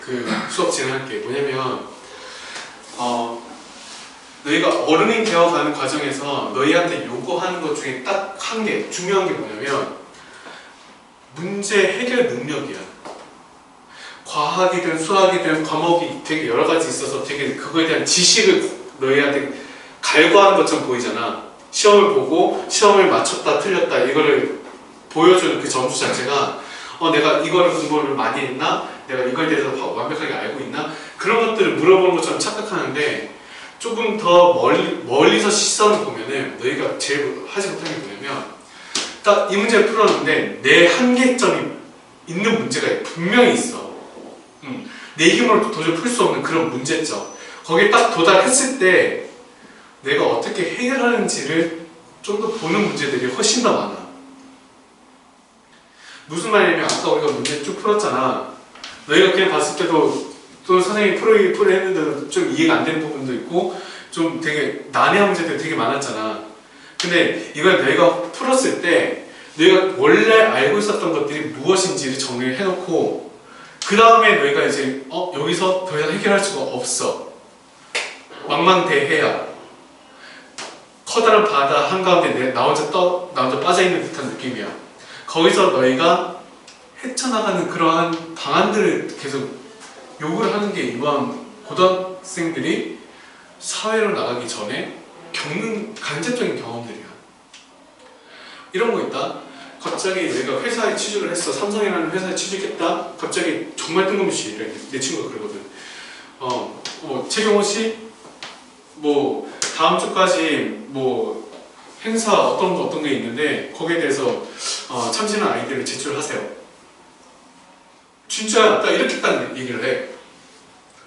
그 수업 진행할 게 뭐냐면 너희가 어른이 되어가는 과정에서 너희한테 요구하는 것 중에 딱 한 개 중요한 게 뭐냐면 문제 해결 능력이야. 과학이든 수학이든 과목이 되게 여러 가지 있어서 되게 그거에 대한 지식을 너희한테 갈구하는 것처럼 보이잖아. 시험을 보고 시험을 맞췄다 틀렸다 이거를 보여주는 그 점수 자체가 내가 이거를 공부를 많이 했나? 내가 이거에 대해서 완벽하게 알고 있나? 그런 것들을 물어보는 것처럼 착각하는데 조금 더 멀리서 시선을 보면은 너희가 제일 하지 못하는 게 뭐냐면 딱 이 문제를 풀었는데 내 한계점이 있는 문제가 분명히 있어. 내 힘으로 도저히 풀 수 없는 그런 문제점. 거기에 딱 도달했을 때 내가 어떻게 해결하는지를 좀 더 보는 문제들이 훨씬 더 많아. 무슨 말이냐면 아까 우리가 문제 쭉 풀었잖아. 너희가 그냥 봤을 때도 또 선생님이 풀이 했는데도 좀 이해가 안 되는 부분도 있고 좀 되게 난해한 문제들이 되게 많았잖아. 근데 이걸 너희가 풀었을 때 너희가 원래 알고 있었던 것들이 무엇인지를 정리를 해놓고 그 다음에 너희가 이제 여기서 더 이상 해결할 수가 없어. 망망대해야. 커다란 바다 한가운데 나 혼자 빠져있는 듯한 느낌이야. 거기서 너희가 헤쳐나가는 그러한 방안들을 계속 요구를 하는 게 이왕 고등학생들이 사회로 나가기 전에 겪는 간접적인 경험들이야. 이런 거 있다. 갑자기 내가 회사에 취직을 했어. 삼성이라는 회사에 취직했다. 갑자기 정말 뜬금없이 이래. 내 친구가 그러거든. 최경호 씨, 다음 주까지 행사 어떤 게 있는데 거기에 대해서 참신한 아이디어를 제출하세요. 진짜 딱 이렇게 딱 얘기를 해.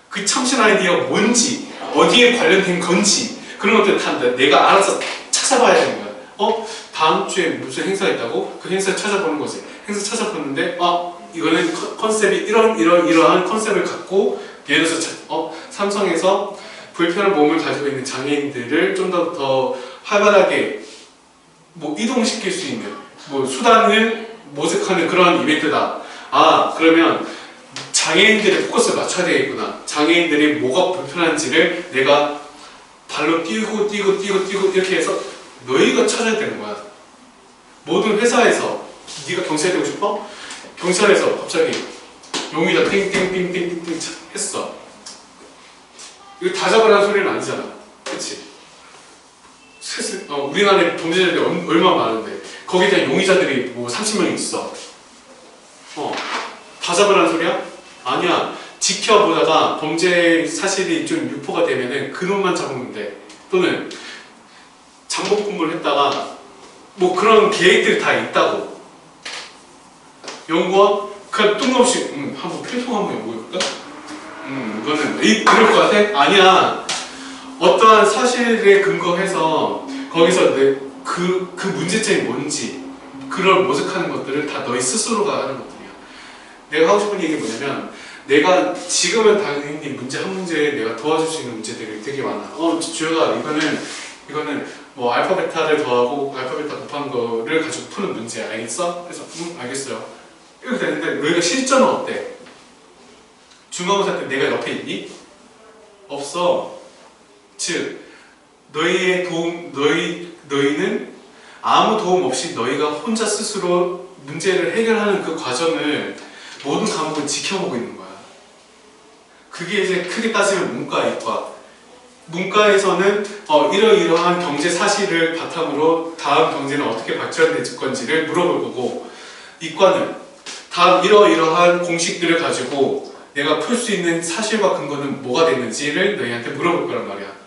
그 참신한 아이디어가 뭔지, 어디에 관련된 건지 그런 것들 다 내가 알아서 찾아봐야 되는 거야. 다음 주에 무슨 행사가 있다고? 그 행사 찾아보는 거지. 행사 찾아보는데 이거는 컨셉이 이러한 컨셉을 갖고 예를 들어서 삼성에서 불편한 몸을 가지고 있는 장애인들을 좀 더 활발하게 이동시킬 수 있는 수단을 모색하는 그런 이벤트다. 그러면 장애인들의 포커스를 맞춰야 되겠구나. 장애인들이 뭐가 불편한지를 내가 발로 뛰고 이렇게 해서 너희가 찾아야 되는 거야. 모든 회사에서 네가 경찰이 되고 싶어? 경찰에서 갑자기 용의자 띵띵띵띵띵 했어. 이거 다 잡으라는 소리는 아니잖아. 그치? 우리나라에 범죄자들이 얼마나 많은데 거기에 대한 용의자들이 30명이 있어. 다 잡으라는 소리야? 아니야. 지켜보다가 범죄 사실이 좀 유포가 되면은 그놈만 잡으면 돼. 또는 잠복 근무를 했다가 그런 계획들이 다 있다고. 연구원? 그냥 뜬금없이 한번 필통 한번 연구해볼까? 이거는 그럴 것 같아? 아니야. 어떠한 사실에 근거해서 거기서 그 문제점이 뭔지 그걸 모색하는 것들을 다 너희 스스로가 하는 것들이야. 내가 하고 싶은 얘기는 뭐냐면 내가 지금은 당연히 문제 한 문제에 내가 도와줄 수 있는 문제들이 되게 많아. 주혁아 이거는 알파 베타를 더하고 알파 베타 곱한 거를 가지고 푸는 문제야. 알겠어? 그래서 알겠어요. 이렇게 되는데 너희가 실전은 어때? 중간고사 때 내가 옆에 있니? 없어. 즉 너희는 아무 도움 없이 너희가 혼자 스스로 문제를 해결하는 그 과정을 모든 과목을 지켜보고 있는 거야. 그게 이제 크게 따지면 문과, 이과. 문과에서는 이러이러한 경제 사실을 바탕으로 다음 경제는 어떻게 발전될 건지를 물어볼 거고, 이과는 다음 이러이러한 공식들을 가지고 내가 풀 수 있는 사실과 근거는 뭐가 됐는지를 너희한테 물어볼 거란 말이야.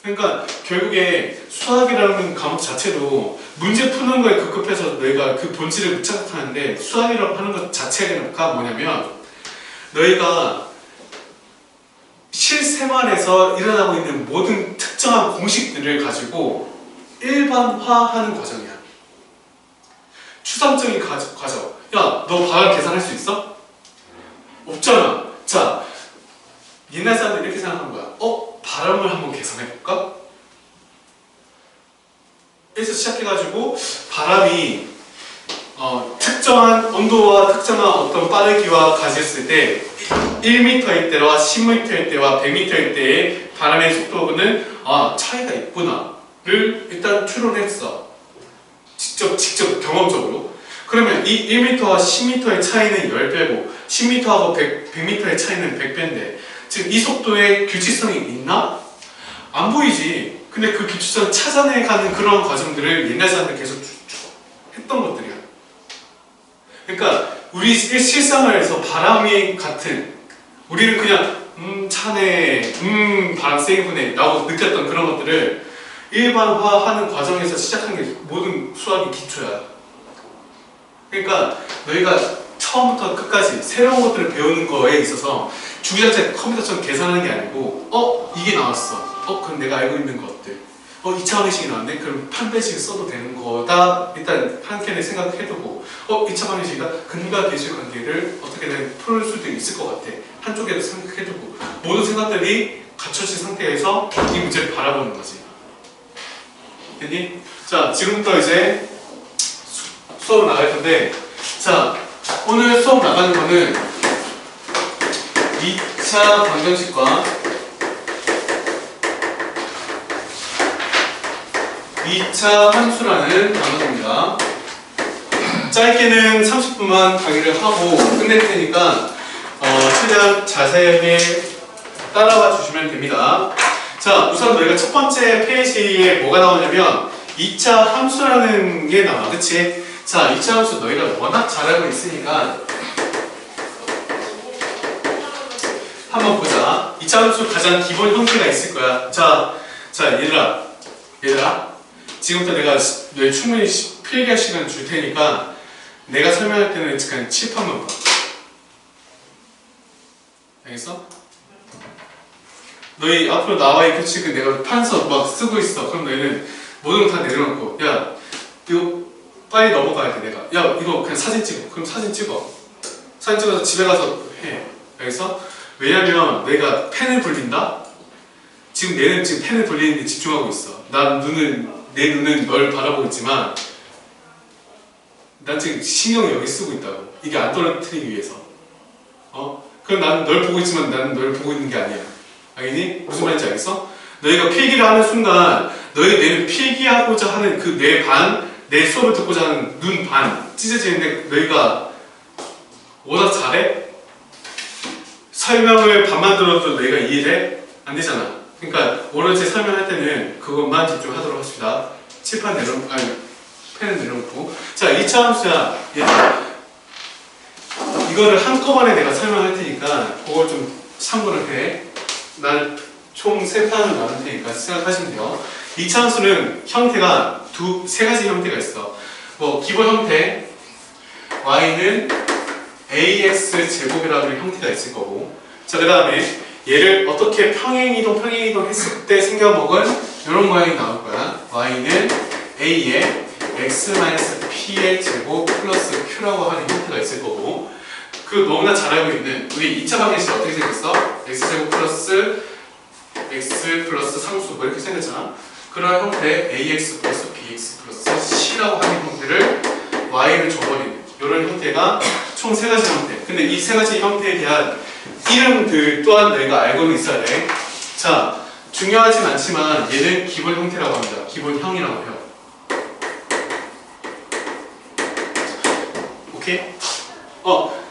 그러니까 결국에 수학이라는 과목 자체도 문제 푸는 거에 급급해서 너희가 그 본질을 못 착각하는데 수학이라고 하는 것 자체가 뭐냐면 너희가 실생활에서 일어나고 있는 모든 특정한 공식들을 가지고 일반화하는 과정이야. 추상적인 과정. 야, 너 바람 계산할 수 있어? 없잖아. 자, 옛날 사람들 이렇게 생각하는 거야. 바람을 한번 계산해볼까? 여기서 시작해가지고 바람이 특정한 온도와 특정한 어떤 빠르기와 가졌을 때 1m일 때와 10m일 때와 100m일 때의 바람의 속도는 차이가 있구나를 일단 추론했어. 직접 경험적으로. 그러면 이 1m와 10m의 차이는 10배고 10m하고 100m의 차이는 100배인데 지금 이 속도에 규칙성이 있나? 안 보이지. 근데 그 규칙성을 찾아내가는 그런 과정들을 옛날 사람들 계속 했던 것들이야. 그러니까 우리 실생활에서 바람이 같은 우리는 그냥 차네 바람 세게 부네 라고 느꼈던 그런 것들을 일반화하는 과정에서 시작한 게 모든 수학의 기초야. 그러니까 너희가 처음부터 끝까지 새로운 것들을 배우는 거에 있어서 주기자체 컴퓨터처럼 계산하는 게 아니고 이게 나왔어. 그럼 내가 알고 있는 것들 2차 방정식이 나왔네? 그럼 판별식을 써도 되는 거다. 일단 한켠에 생각해두고 2차 방정식이다? 근과 계수의 관계를 어떻게든 풀 수도 있을 것 같아. 한쪽에도 생각해두고 모든 생각들이 갖춰진 상태에서 이 문제를 바라보는 거지. 됐니? 자, 지금부터 이제 수업 나갈 텐데 자, 오늘 수업 나가는 거는 2차 방정식과 2차 함수라는 단어입니다. 짧게는 30분만 강의를 하고 끝낼 테니까 최대한 자세하게 따라와 주시면 됩니다. 자, 우선 너희가 첫 번째 페이지에 뭐가 나오냐면 2차 함수라는 게 나와. 그치? 자, 2차 함수 너희가 워낙 잘 알고 있으니까 한번 보자. 2차 함수 가장 기본 형태가 있을 거야. 자, 얘들아 지금부터 내가 너희 충분히 필기할 시간 줄 테니까 내가 설명할 때는 그냥 칠판만 봐. 알겠어? 너희 앞으로 나와 이 규칙은 내가 판서 막 쓰고 있어. 그럼 너희는 모든 거 다 내려놓고 야 이거 빨리 넘어가야 돼. 내가 야 이거 그냥 사진 찍어. 그럼 사진 찍어. 사진 찍어서 집에 가서 해. 알겠어? 왜냐면 내가 펜을 돌린다? 지금 얘는 지금 펜을 돌리는데 집중하고 있어. 내 눈은 널 바라보고 있지만 난 지금 신경을 여기 쓰고 있다고. 이게 안 떨어뜨리기 위해서. 그럼 나는 널 보고 있지만 나는 널 보고 있는 게 아니야. 알겠니? 무슨 말인지 알겠어? 너희가 필기를 하는 순간 너희 뇌는 필기하고자 하는 그 내 수업을 듣고자 하는 눈 반 찢어지는데 너희가 워낙 잘해? 설명을 반만 들어도 너희가 이해돼? 안 되잖아. 그러니까 오로지 설명할 때는 그것만 집중하도록 합시다. 칠판 내려놓고 펜을 내려놓고 자 2차 함수야. 이거를 한꺼번에 내가 설명할 테니까 그걸 좀 참고를 해. 난 총 3판을 나눌 테니까 생각하시면 돼요. 2차 함수는 형태가 세 가지 형태가 있어. 기본 형태 y는 ax 제곱이라는 형태가 있을 거고 자 그 다음에 얘를 어떻게 평행이동 했을 때 생겨먹은 이런 모양이 나올 거야. y는 a에 x-p의 제곱 플러스 q라고 하는 형태가 있을 거고 그 너무나 잘 알고 있는 우리 2차 방정식 어떻게 생겼어? x제곱 플러스 x 플러스 상수 이렇게 생겼잖아. 그런 형태 ax 플러스 bx 플러스 c라고 하는 형태를 y를 줘버리는 이런 형태가 총 3가지 형태. 근데 이 3가지 형태에 대한 이름들 또한 너희가 알고는 있어야 돼. 자, 중요하진 않지만 얘는 기본 형태라고 합니다. 기본형이라고 해요. 오케이?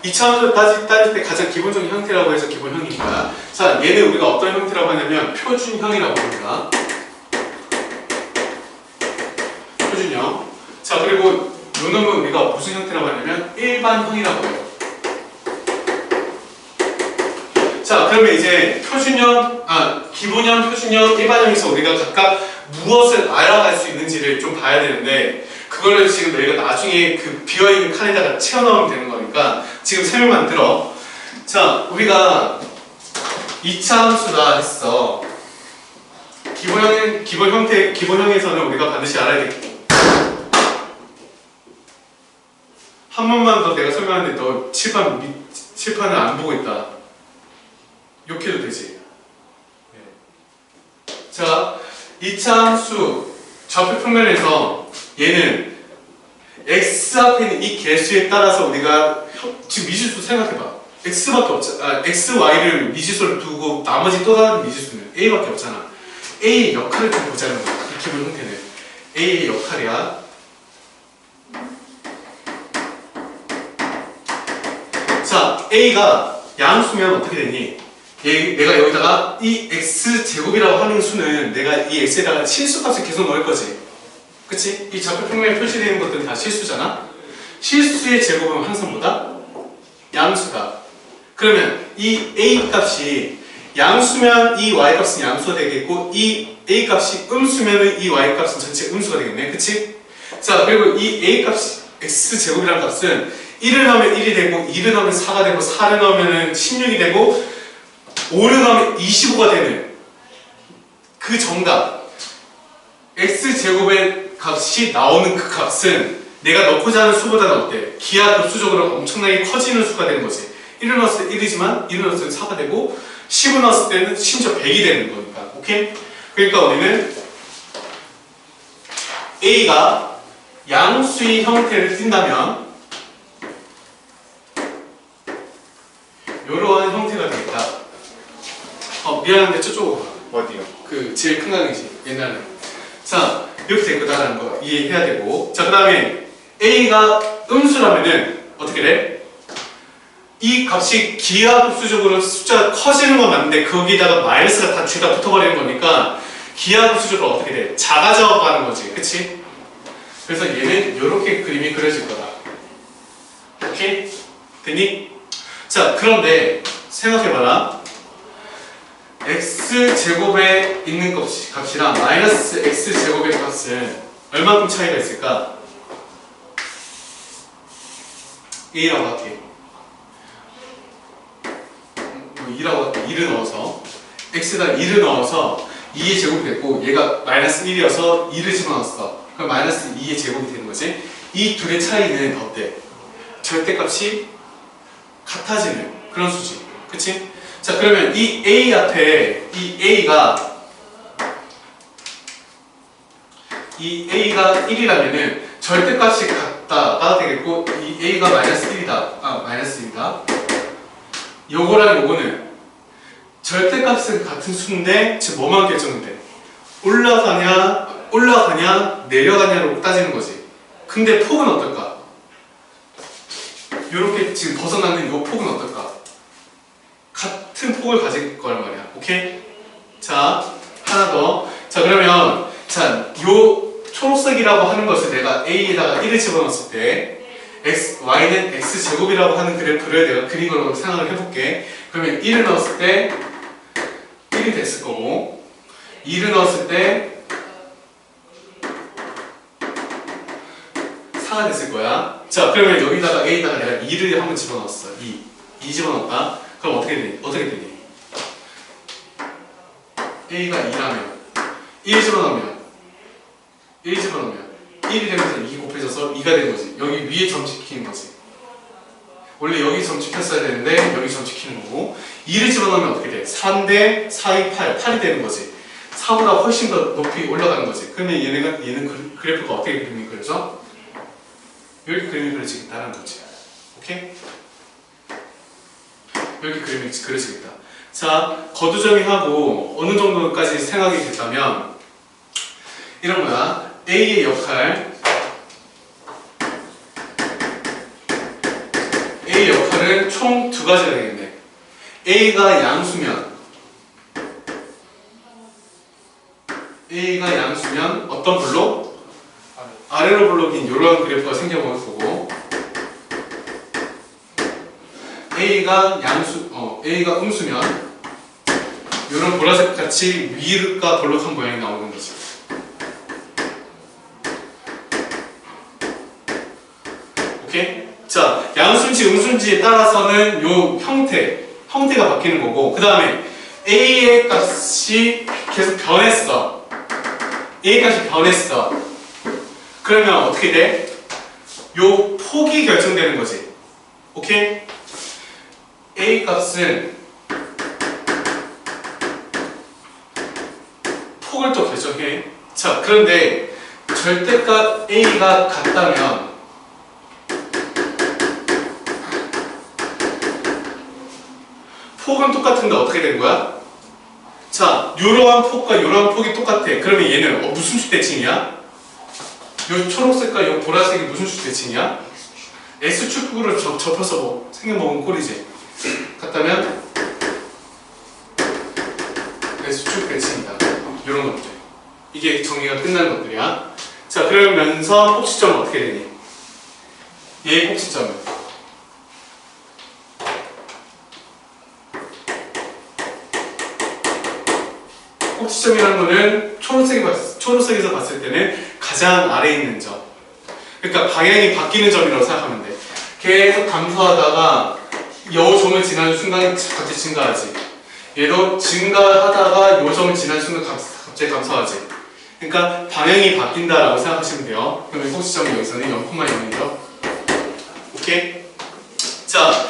2차 함수 따질 때 가장 기본적인 형태라고 해서 기본형이니까 자, 얘는 우리가 어떤 형태라고 하냐면 표준형이라고 합니다. 표준형. 자, 그리고 요 놈은 우리가 무슨 형태라고 하냐면 일반형이라고 해요. 자, 그러면 이제 기본형, 표준형, 일반형에서 우리가 각각 무엇을 알아갈 수 있는지를 좀 봐야 되는데 그거를 지금 너희가 나중에 그 비어있는 칸에다가 채워넣으면 되는 거니까 지금 설명만 들어. 자, 우리가 2차 함수다 했어. 기본형에서는 우리가 반드시 알아야 돼. 한 번만 더 내가 설명하는데 너 칠판을 안 보고 있다. 욕해도 되지. 자, 2차 함수 좌표 평면에서 얘는 x 앞에 있는 이 개수에 따라서 우리가 지금 미지수 생각해봐. x밖에 없잖아. x, y를 미지수를 두고 나머지 또 다른 미지수는 a밖에 없잖아. a의 역할을 좀 보자는 거야. 이 기본 형태는 a의 역할이야. 자, a가 양수면 어떻게 되니? 내가 여기다가 이 x제곱이라고 하는 수는 내가 이 x에다가 실수값을 계속 넣을 거지. 그치? 이 좌표평면에 표시되는 것들은 다 실수잖아? 실수의 제곱은 항상 뭐다? 양수다. 그러면 이 a 값이 양수면 이 y 값은 양수가 되겠고 이 a 값이 음수면 이 y 값은 전체 음수가 되겠네. 그치? 자, 그리고 이 a 값이 x제곱이라는 값은 1을 넣으면 1이 되고 2를 넣으면 4가 되고 4를 넣으면 16이 되고 5를 넣으면 25가 되는 그 정답 x제곱의 값이 나오는 그 값은 내가 넣고자 하는 수보다는 어때? 기하급수적으로 엄청나게 커지는 수가 되는 거지. 1을 넣었을 때 1이지만 2를 넣었을 때 4가 되고 10을 넣었을 때는 심지어 100이 되는 거니까. 오케이? 그러니까 우리는 a가 양수의 형태를 띈다면 이러한 형태가 되겠다. 미안한데 저쪽으로 가. 어디요? 그 제일 큰 강의지 옛날에. 자, 이렇게 될 거다라는 거 이해해야 되고. 자, 그 다음에 a가 음수라면은 어떻게 돼? 이 값이 기하급수적으로 숫자가 커지는 건 맞는데 거기다가 마이너스가 다 뒤다 붙어버리는 거니까 기하급수적으로 어떻게 돼? 작아져 가는 거지. 그치? 그래서 얘는 이렇게 그림이 그려질 거다. 오케이? 됐니? 자, 그런데 생각해봐라. x제곱에 있는 값이랑 마이너스 x제곱의 값은 얼마큼 차이가 있을까? a라고 할게. 2라고 할게. 2를 넣어서 x에다 2를 넣어서 2의 제곱이 됐고 얘가 마이너스 1이어서 2를 집어넣었어. 그럼 마이너스 2의 제곱이 되는 거지. 이 둘의 차이는 어때? 절대값이 같아지는 그런 수지. 그치? 자, 그러면 이 a 앞에 이 a가 1이라면은 절대값이 같다가 되겠고 이 a가 마이너스 1이다. 마이너스 1이다. 요거랑 요거는 절대값은 같은 수인데 지금 뭐만 결정돼? 올라가냐 내려가냐로 따지는 거지. 근데 폭은 어떨까? 요렇게 지금 벗어나는 요 폭은 어떨까? 같은 폭을 가질 거란 말이야. 오케이? 자, 하나 더. 자, 그러면 자, 요 초록색이라고 하는 것을 내가 a에다가 1을 집어넣었을 때 y는 x제곱이라고 하는 그래프를 내가 그린 거라고 생각을 해볼게. 그러면 1을 넣었을 때 1이 됐을 거고 2를 넣었을 때 4가 됐을 거야. 자, 그러면 여기다가 a에다가 내가 2를 한번 집어넣었어. 2 집어넣었다. 그럼 어떻게 되니? a가 2라면 1 집어넣으면 1이 되면서 2 곱해져서 2가 되는 거지. 여기 위에 점 찍히는 거지. 원래 여기 점 찍혔어야 되는데 여기 점 찍히는 거고 2를 집어넣으면 어떻게 돼? 4인데 4, 2, 8이 되는 거지. 4보다 훨씬 더 높이 올라가는 거지. 그러면 얘는 그래프가 어떻게 그림이 그려져? 이렇게 그림이 그려지겠다는 거지. 오케이? 이렇게 그림이 그려지겠다. 자, 거두절미하고 어느 정도까지 생각이 됐다면 이런 거야. A의 역할은 총 두 가지가 되겠네. A가 양수면 어떤 블록? 아래로 블록인 이런 그래프가 생겨볼 거고 A가 음수면 이런 보라색 같이 위가 볼록한 모양이 나오는 거지. 오케이? 자, 양수인지 음수인지에 따라서는 요 형태가 바뀌는 거고 그 다음에 A의 값이 계속 변했어. 그러면 어떻게 돼? 요 폭이 결정되는 거지. 오케이? A 값은 폭을 또 결정해. 자, 그런데 절대값 A가 같다면 폭은 똑같은데 어떻게 된 거야? 자, 요러한 폭과 요러한 폭이 똑같아. 그러면 얘는 무슨 수대칭이야? 요 초록색과 요 보라색이 무슨 수대칭이야? S축으로 접혀서 뭐 생겨먹은 꼴이지. 같다면 S축 대칭이다. 이런 것들. 이게 정리가 끝난 것들이야. 자, 그러면서 꼭지점은 어떻게 되니? 얘의 꼭지점은 꼭지점이라는 거는 초록색에서 봤을 때는 가장 아래에 있는 점. 그러니까 방향이 바뀌는 점이라고 생각하면 돼. 계속 감소하다가 요 점을 지나는 순간 갑자기 증가하지. 얘도 증가하다가 요 점을 지나는 순간 갑자기 감소하지. 그러니까 방향이 바뀐다라고 생각하시면 돼요. 그러면 꼭지점이 여기서는 0,0이죠. 오케이? 자,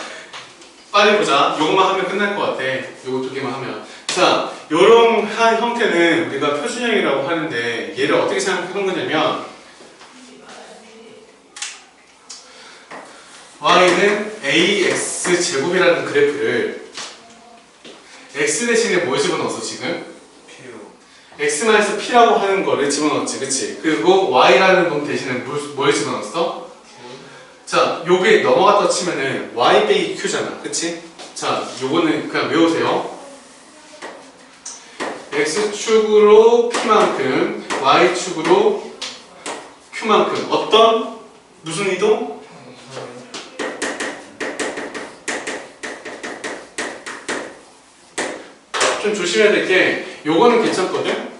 빨리 보자. 요것만 하면 끝날 것 같아. 요거 두 개만 하면. 자, 요런 형태는 우리가 표준형이라고 하는데 얘를 어떻게 생각하는 거냐면 y는 ax 제곱이라는 그래프를 x 대신에 뭘 집어넣었어 지금? x-p라고 하는 거를 집어넣었지, 그치? 그리고 y라는 놈 대신에 뭘 집어넣었어? 자, 요게 넘어갔다 치면은 y 빼기 q잖아, 그치? 자, 요거는 그냥 외우세요. x축으로 p만큼, y축으로 q만큼. 어떤? 무슨 이동? 좀 조심해야 될 게 요거는 괜찮거든?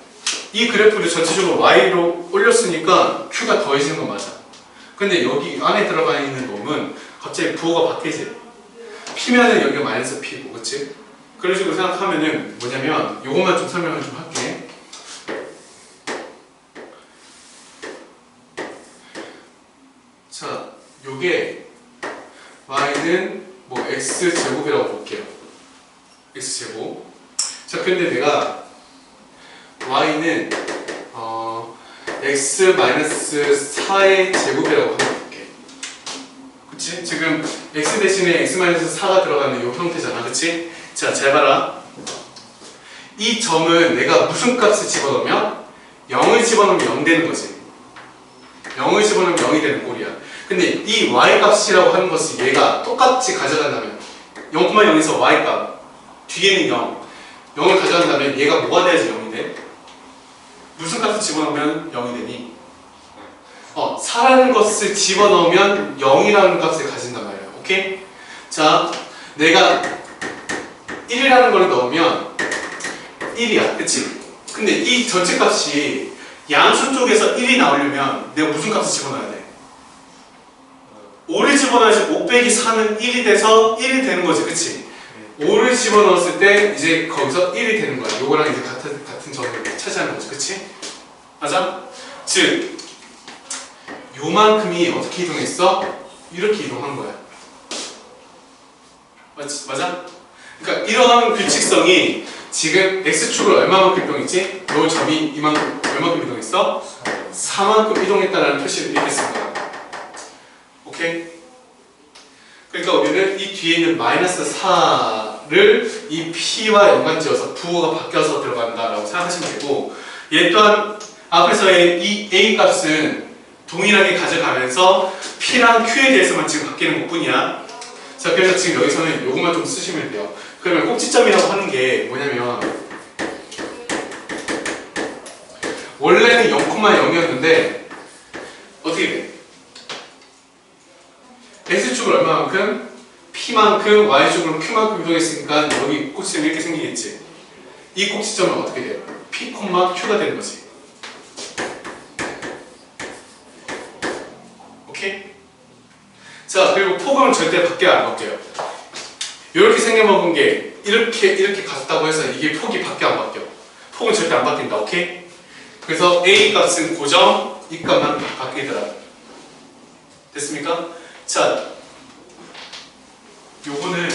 이 그래프를 전체적으로 y로 올렸으니까 q가 더해지는 건 맞아. 근데 여기 안에 들어가 있는 놈은 갑자기 부호가 바뀌지. p면은 여기가 마이너스 p고, 그치? 그런 식으로 생각하면은 뭐냐면 요것만 좀 설명을 좀 할게. 자, 요게 y는 뭐 x제곱이라고 볼게요. x제곱. 자, 근데 내가 y는 x-4의 제곱이라고 한번 볼게. 그치? 지금 x 대신에 x-4가 들어가는 요 형태잖아, 그치? 자, 잘 봐라. 이 점은 내가 무슨 값을 집어넣으면 0을 집어넣으면 0 되는 거지. 0을 집어넣으면 0이 되는 꼴이야. 근데 이 y 값이라고 하는 것이 얘가 똑같이 가져간다면 0,0에서 y 값 뒤에는 0을 가져간다면 얘가 뭐가 돼야지 0이 돼? 무슨 값을 집어넣으면 0이 되니? 4라는 것을 집어넣으면 0이라는 값을 가진단 말이야. 오케이? 자, 내가 1이라는 걸 넣으면 1이야. 그치? 근데 이 전체 값이 양수 쪽에서 1이 나오려면 내가 무슨 값을 집어넣어야 돼? 5를 집어넣어야지 5 빼기 4는 1이 돼서 1이 되는 거지. 그치? 5를 집어넣었을 때 이제 거기서 1이 되는 거야. 요거랑 이제 같은 점을 차지하는 거지. 그치? 맞아? 즉 요만큼이 어떻게 이동했어? 이렇게 이동한 거야. 맞아? 그러니까 이러한 규칙성이 지금 x축으로 얼마만큼 이동했지? 요 점이 얼마만큼 이동했어? 4만큼 이동했다라는 표시를 이렇게 쓴 거야. 오케이? 그러니까 우리는 이 뒤에 있는 마이너스 4를 이 p와 연관지어서 부호가 바뀌어서 들어간다라고 생각하시면 되고, 얘 또한 앞에서의 이 a 값은 동일하게 가져가면서 p랑 q에 대해서만 지금 바뀌는 것 뿐이야. 자, 그래서 지금 여기서는 요것만 좀 쓰시면 돼요. 그러면 꼭지점이라고 하는 게 뭐냐면 원래는 0,0이었는데 어떻게 돼? x축을 얼마만큼? p만큼, y축으로 q만큼 이동했으니까 여기 꼭지점이 이렇게 생기겠지. 이 꼭지점은 어떻게 돼요? p, q가 되는 거지. 오케이? 자, 그리고 폭은 절대 밖에 안 바뀌어요. 이렇게 생겨먹은 게 이렇게 갔다고 해서 이게 폭이 밖에 안 바뀌어. 폭은 절대 안 바뀐다. 오케이? 그래서 a 값은 고정, 이 값만 바뀌더라. 됐습니까? 자, 요거는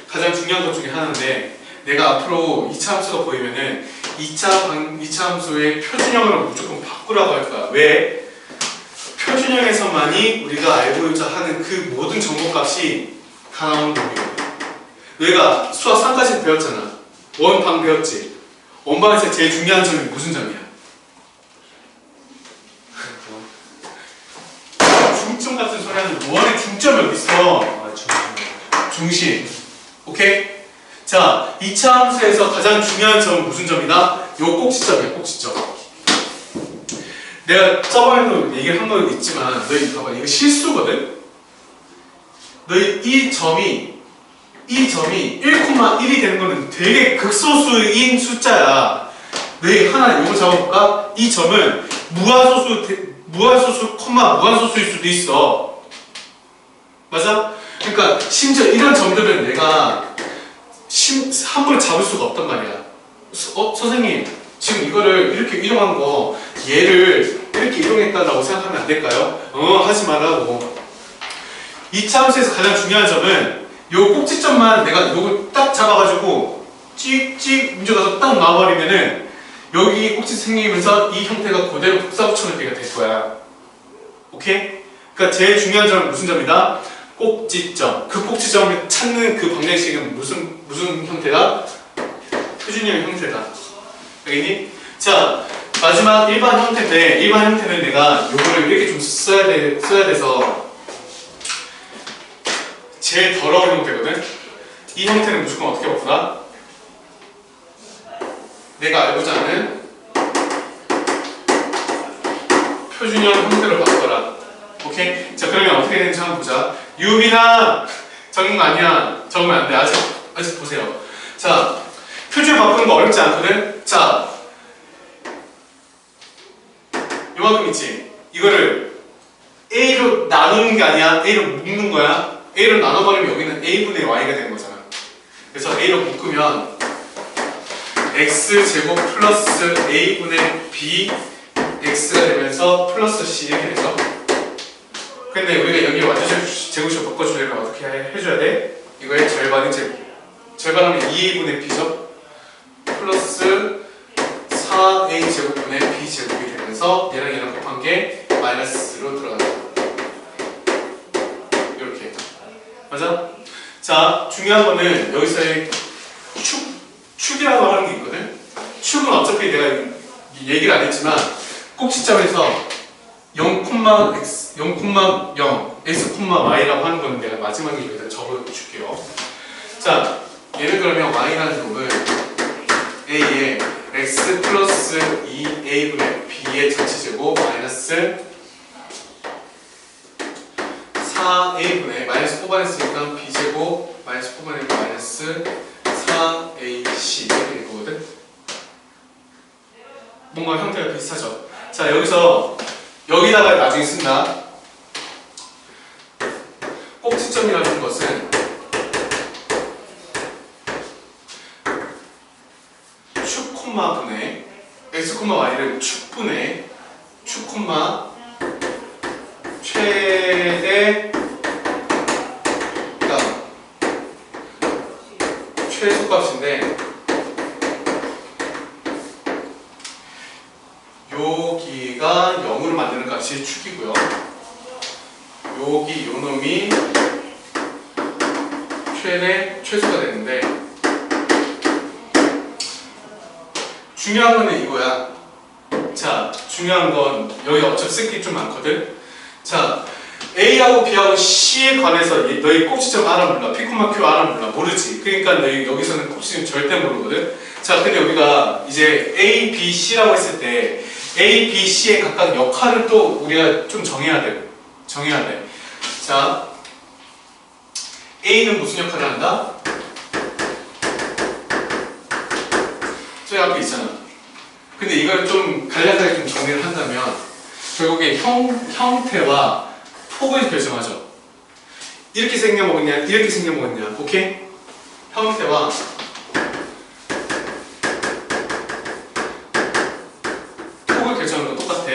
가장 중요한 것 중에 하나인데, 내가 앞으로 2차 함수가 보이면은 2차 함수의 표준형으로 무조건 바꾸라고 할 거야. 왜? 표준형에서만이 우리가 알고자 하는 그 모든 정보값이 다 나오는 놈이거든. 너희가 수학 3까지 배웠잖아. 원방 배웠지. 원방에서 제일 중요한 점이 무슨 점이야? 중점 같은 소리 하는 원의 중점이 어디 있어? 중심. 오케이? 자, 2차 함수에서 가장 중요한 점은 무슨 점이다? 요 꼭지점이야, 꼭지점. 내가 저번에도 얘기를 한 건 있지만 너희 봐봐, 이거 실수거든? 너희 이 점이 1,1이 되는 거는 되게 극소수인 숫자야. 너희 하나 이거 잡아볼까? 이 점은 무한소수, 무한소수일 수도 있어. 맞아? 그러니까 심지어 이런 점들은 내가 함부로 잡을 수가 없단 말이야. 선생님, 지금 이거를 이렇게 이동한 거 얘를 이렇게 이동했다라고 생각하면 안 될까요? 하지 말라고. 2차 함수에서 가장 중요한 점은 요 꼭지점만 내가 요걸 딱 잡아가지고 찍찍 움직여서 딱 놔버리면은 여기 꼭지 생기면서 이 형태가 그대로 복사붙여넣기가 될 거야. 오케이? 그러니까 제일 중요한 점은 무슨 점이다? 꼭지점. 그 꼭지점을 찾는 그 방정식은 무슨 형태다? 표준형 형태다. 알겠니? 자, 마지막 일반 형태인데, 일반 형태는 내가 요거를 이렇게 좀 써야 돼서 제일 더러운 형태거든? 이 형태는 무조건 어떻게 바꾸다? 내가 알고자 하는 표준형 형태로 바꿔라. 오케이? 자, 그러면 어떻게 되는지 한번 보자. 유빈아! 적은 거 아니야. 적으면 안 돼. 아직 보세요. 자, 표준 바꾸는 거 어렵지 않거든? 자, 요만큼 있지? 이거를 A로 나누는 게 아니야. A로 묶는 거야. A로 나눠버리면 여기는 A분의 Y가 되는 거잖아. 그래서 A로 묶으면 X제곱 플러스 A분의 B X가 되면서 플러스 C 이렇게 되죠. 근데 우리가 여기 완전 제곱식으로 바꿔주려면 어떻게 해줘야 돼? 이거의 절반이 제곱. 절반하면 2A분의 B죠? 플러스 4A 제곱분의 B 제곱이 되면서 얘랑 곱한 게 마이너스로 들어간다. 이렇게. 맞아? 자, 중요한 거는 여기서의 축이라고 하는 게 있거든? 축은 어차피 내가 얘기를 안 했지만 꼭지점에서 0,x, 0,0, x, y라고 하는 거는 내가 마지막에 여기다 적어줄게요. 자, 예를 들면 y라는 놈을 a에 x 플러스 2a분의 b의 전체제곱 마이너스 4a분의 마이너스 뽑아냈으니까 b제곱 마이너스 뽑아내고 마이너스 4ac 이렇게 될 거거든? 뭔가 형태가 비슷하죠? 자, 여기다가 나중에 쓴다. 꼭지점이라는 것은 축, 분의 x, y를 축분의 축, 최대 그러니까 최소값인데 여기가 0으로 만드는 값이 축이고요. 여기 요놈이 최소가 되는데 중요한 거는 이거야. 자, 중요한 건 여기 어차피 쓸 게 좀 많거든. 자, A하고 B하고 C에 관해서 너희 꼭지점 알아 몰라? P, Q 알아 몰라? 모르지. 그러니까 너희 여기서는 꼭지점 절대 모르거든. 자, 근데 우리가 이제 A, B, C라고 했을 때 A, B, C의 각각 역할을 또 우리가 좀 정해야 돼. 자, A는 무슨 역할을 한다? 저기 앞에 있잖아. 근데 이걸 좀 간략하게 좀 정리를 한다면 결국에 형태와 폭을 결정하죠. 이렇게 생겨먹었냐, 이렇게 생겨먹었냐. 오케이? 형태와 폭을 결정하는 건 똑같아.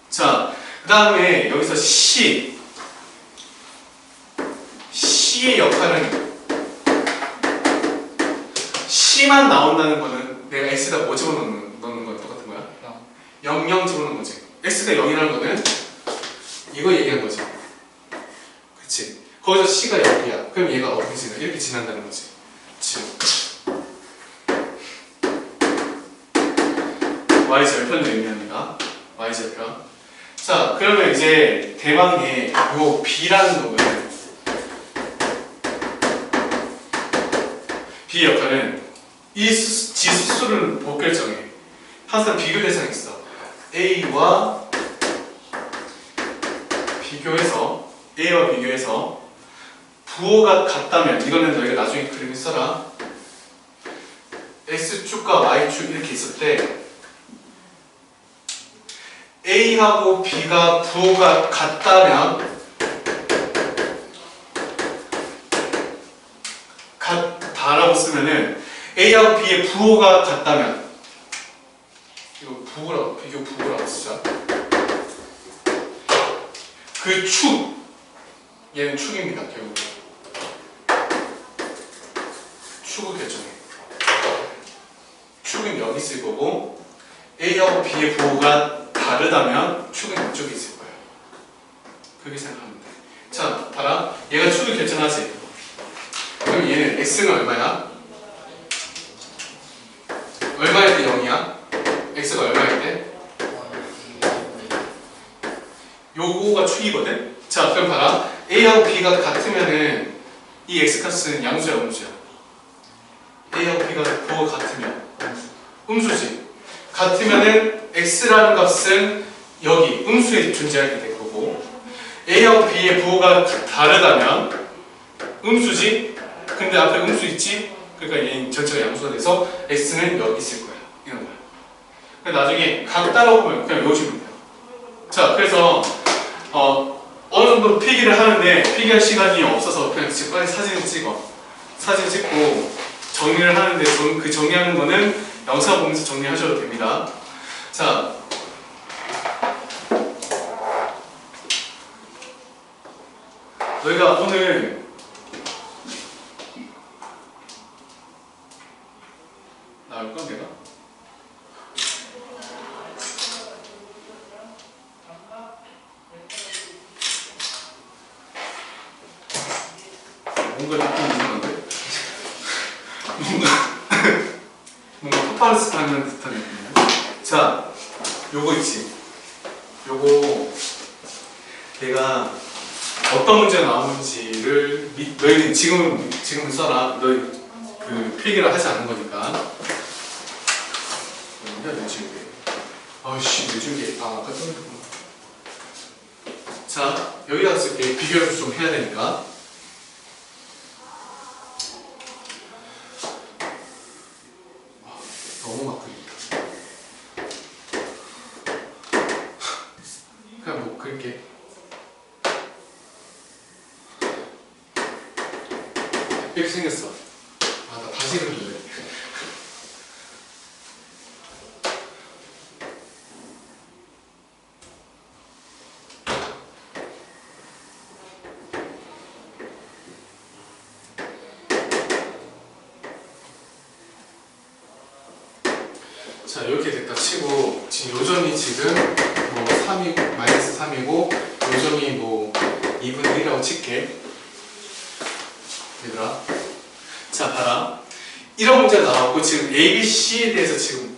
자, 그 다음에 여기서 C의 역할은 C만 나온다는 거는 내가 X에다 뭐 집어넣는 건 똑같은 거야? 0, 0 집어넣는 거지. X가 0이라는 거는 이거 얘기한 거지. 그치? 거기서 C가 0이야. 그럼 얘가 어떻게 지나? 이렇게 지난다는 거지. 즉 Y절편을 의미합니다. Y절편. 자, 그러면 이제 대망의 요 B라는 놈은 B의 역할은 이 지수수를 못 결정해. 항상 비교 대상이 있어. A와 비교해서 부호가 같다면 이거는 너희가 나중에 그림을 써라. X축과 Y축 이렇게 있을 때 A하고 B가 부호가 같다면 같다라고 쓰면은 A하고 B의 부호가 같다면 이거 비교 부호라고 쓰자. 그 축, 얘는 축입니다. 결국 축을 결정해. 축은 여기 있을 거고 A하고 B의 부호가 다르다면 축은 이쪽에 있을 거예요. 그렇게 생각하면 돼. 자, 봐라. 얘가 축을 결정하지. 그럼 얘는 X는 얼마야? 얼마일 때 0이야? X가 얼마일 때? 요거가 축이거든? 자, 그럼 봐라. A하고 B가 같으면은 이 X값은 양수야, 음수야? A하고 B가 부호가 같으면 음수지. 같으면은 X라는 값은 여기 음수에 존재하게 될 거고 A하고 B의 부호가 다르다면 음수지. 근데 앞에 음수 있지? 그러니까 얘 전체가 양수가 돼서 X는 여기 있을 거야. 이런 거야. 그러니까 나중에 같다라고 보면 그냥 외우시면 돼요. 자, 그래서 어느 정도 필기를 하는데 필기할 시간이 없어서 그냥 빨리 사진 찍고 정리를 하는데 그 정리하는 거는 영상 보면서 정리하셔도 됩니다. 자, 너희가 오늘 나올까 내가? 뭔가 느낌 이상한데? 뭔가 퍼포먼스 하는 듯한 느낌이야. 자, 요거 있지. 요거 내가 어떤 문제가 나오는지를 너희는 지금은 써라. 너희 그 필기를 하지 않은 거니까. 내 지우개. 아이씨, 내 지우개. 아까 떠났구나. 자, 여기다 쓸게. 비교를 좀 해야 되니까. 너무 막 그립니다. 그냥 뭐 그릴게. 이렇게 생겼어. 아, 나 다시 그렸는데. 자, 이렇게 됐다 치고 지금 요점이 지금 뭐 3이고 마이너스 3이고 요점이 뭐 2분의 1이라고 칠게. 얘들아, 자 봐라. 이런 문제가 나왔고 지금 A, B, C에 대해서 지금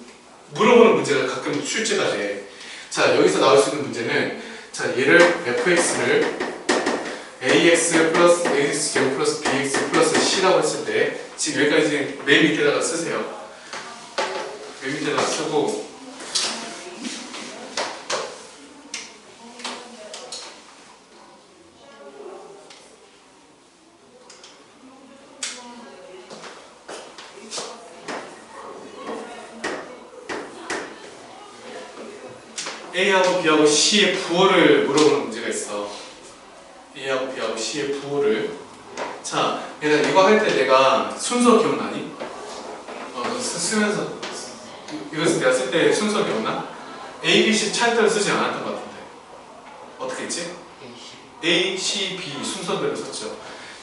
물어보는 문제가 가끔 출제가 돼. 자, 여기서 나올 수 있는 문제는 자, 얘를 fx를 ax 플러스 ax 제곱 플러스 bx 플러스 c라고 했을 때 지금 여기까지 맨 밑에다가 쓰세요. 맨 밑에다가 쓰고 A하고 B하고 C의 부호를 물어보는 문제가 있어. A하고 B하고 C의 부호를. 자, 얘들아, 이거 할 때 내가 순서 기억나니? 쓰면서 이거 내가 쓸 때 순서 기억나? A, B, C 차례대로 쓰지 않았던 것 같은데 어떻게 했지? A, C, B 순서대로 썼죠.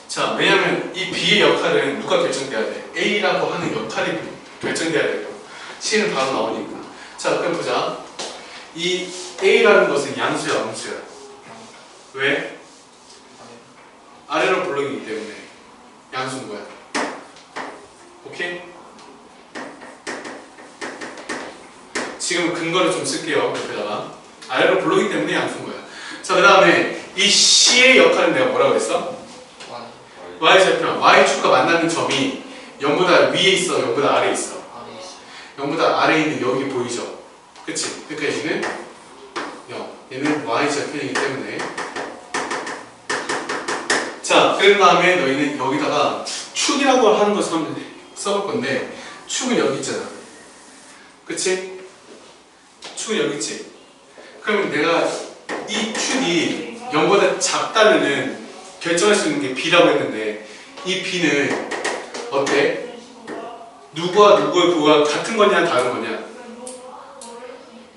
자, 왜냐면 이 B의 역할은 누가 결정돼야 돼? A라고 하는 역할이 결정돼야 되고 C는 바로 나오니까. 자, 그럼 보자. 이 A라는 것은 양수야, 음수야? 왜? 아래로 블록이기 때문에 양수인 거야. 오케이? 지금 근거를 좀 쓸게요. 옆에다가 아래로 블록이기 때문에 양수인 거야. 자, 그 다음에 이 C의 역할은 내가 뭐라고 했어? Y절편 Y축과 만나는 점이 0보다 위에 있어? 0보다 아래에 있어? 0보다 아래에 있는 여기 보이죠? 그치? 그러니까 얘는 0 얘는 Y절편이기 때문에 자, 그런 다음에 너희는 여기다가 축이라고 하는 것을 한번 써볼 건데 축은 여기 있잖아. 그치? 축은 여기 있지? 그러면 내가 이 축이 0보다 작다면은 결정할 수 있는 게 B라고 했는데 이 B는 어때? 누구와 누구의 부호가 같은 거냐 다른 거냐?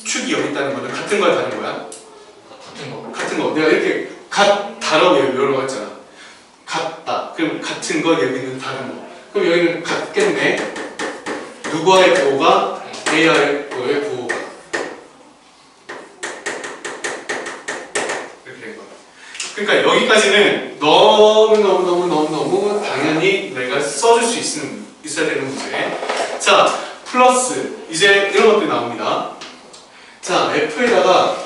축이 여기 있다는 거는 같은 거야 다른 거야? 같은 거. 내가 이렇게 같다라고 여러 거 했잖아. 같다. 그럼 같은 거 여기는 다른 거. 그럼 여기는 같겠네. 누구와의 부호가 A와의 부호가 이렇게 된 거야. 그러니까 여기까지는 너무 당연히 내가 써줄 수 있어야 되는 문제. 자, 플러스 이제 이런 것들이 나옵니다. 자, F에다가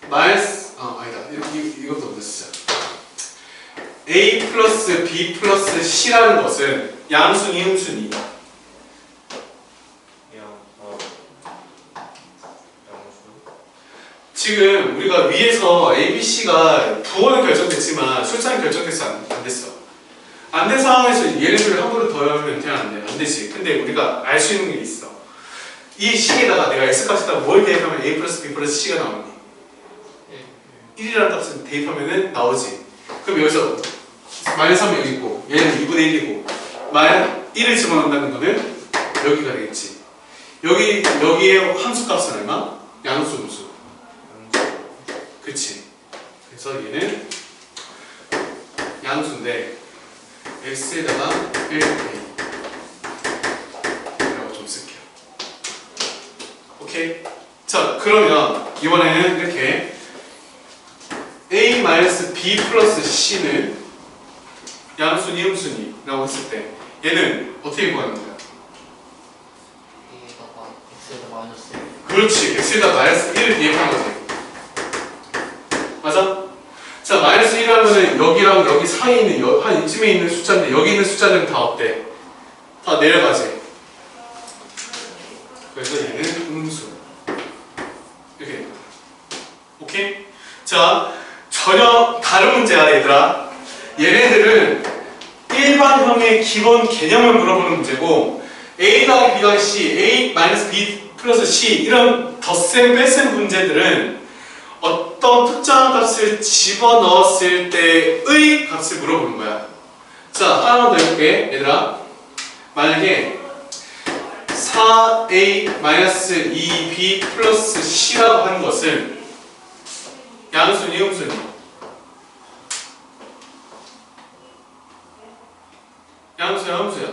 마이너스 아니다. 이것도 먼저 쓰자. A 플러스 B 플러스 C라는 것은 양순이 음순이 지금 우리가 위에서 A, B, C가 부호는 결정됐지만 숫자는 결정돼서 안 됐어. 안 된 상황에서 얘네들을 함부로 더하면 그냥 안 돼. 안 되지. 근데 우리가 알 수 있는 게 있어. 이 C에다가 내가 X값에다가 뭘 대입하면 A 플러스 B 플러스 C가 나오니? 1이라는 값을 대입하면은 나오지. 그럼 여기서 마이너스 3이 여기 있고 얘는 2분의 1이고 마이너스 1을 집어넣는다는 거는 여기가 되겠지. 여기에 함수값은 얼마? 양수 음수. 그치. 그래서 얘는 양수인데 x에다가 1a 라고 좀 쓸게요. 오케이. 자, 그러면 이번에는 이렇게 a-b 플러스 c는 양순이 음순이 라고 했을 때 얘는 어떻게 구하는 거야? x에다 마이너스 그렇지. x에다 마이너스 1을 대입한 거지. 맞아? 자, 마이너스 1 하면은 여기랑 여기 사이에 있는 한 이쯤에 있는 숫자인데 여기 있는 숫자들은 다 어때? 다 내려가지. 그래서 얘는 음수. 이렇게 됩니다. 오케이? 자, 전혀 다른 문제야, 얘들아. 얘네들은 일반형의 기본 개념을 물어보는 문제고 A 더하기 B 더하기 C, A 마이너스 B 플러스 C 이런 덧셈 뺄셈 문제들은 어떤 특정한 값을 집어넣었을 때의 값을 물어보는 거야. 자, 하나만 더 해볼게, 얘들아. 만약에 4a-2b 플러스 c라고 하는 것은 양순이, 음순이? 양수야, 음수야?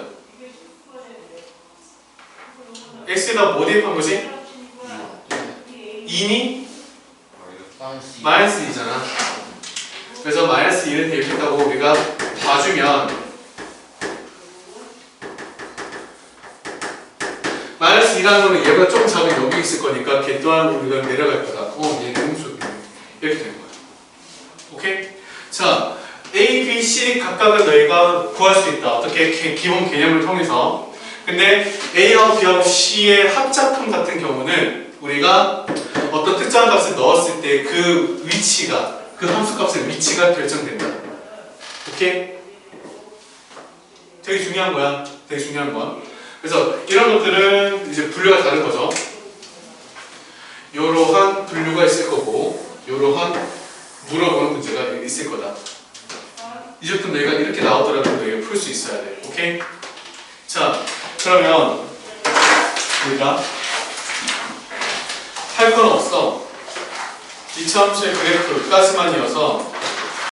x에다 뭐 대입한 거지? 2니? 마이너스 2잖아. 그래서 마이너스 2를 대입했다고 우리가 봐주면 마이너스 2라는 거는 얘보다 조금 작은 여기 있을 거니까 걔 또한 우리가 내려갈 거다. 얘는 음수. 이렇게 되는 거야. 오케이? 자, A, B, C 각각을 너희가 구할 수 있다. 어떻게? 기본 개념을 통해서. 근데 A하고 B하고 C의 합작품 같은 경우는 우리가 어떤 특정한 값을 넣었을 때 그 위치가, 그 함수값의 위치가 결정된다. 오케이? 되게 중요한 거야. 되게 중요한 거야. 그래서 이런 것들은 이제 분류가 다른 거죠. 요러한 분류가 있을 거고, 요러한 물어보는 문제가 있을 거다. 이제부터 내가 이렇게 나오더라도 너희가 풀 수 있어야 돼. 오케이? 자, 그러면 우리가 할 건 없어. 이차함수의 그래프까지만이어서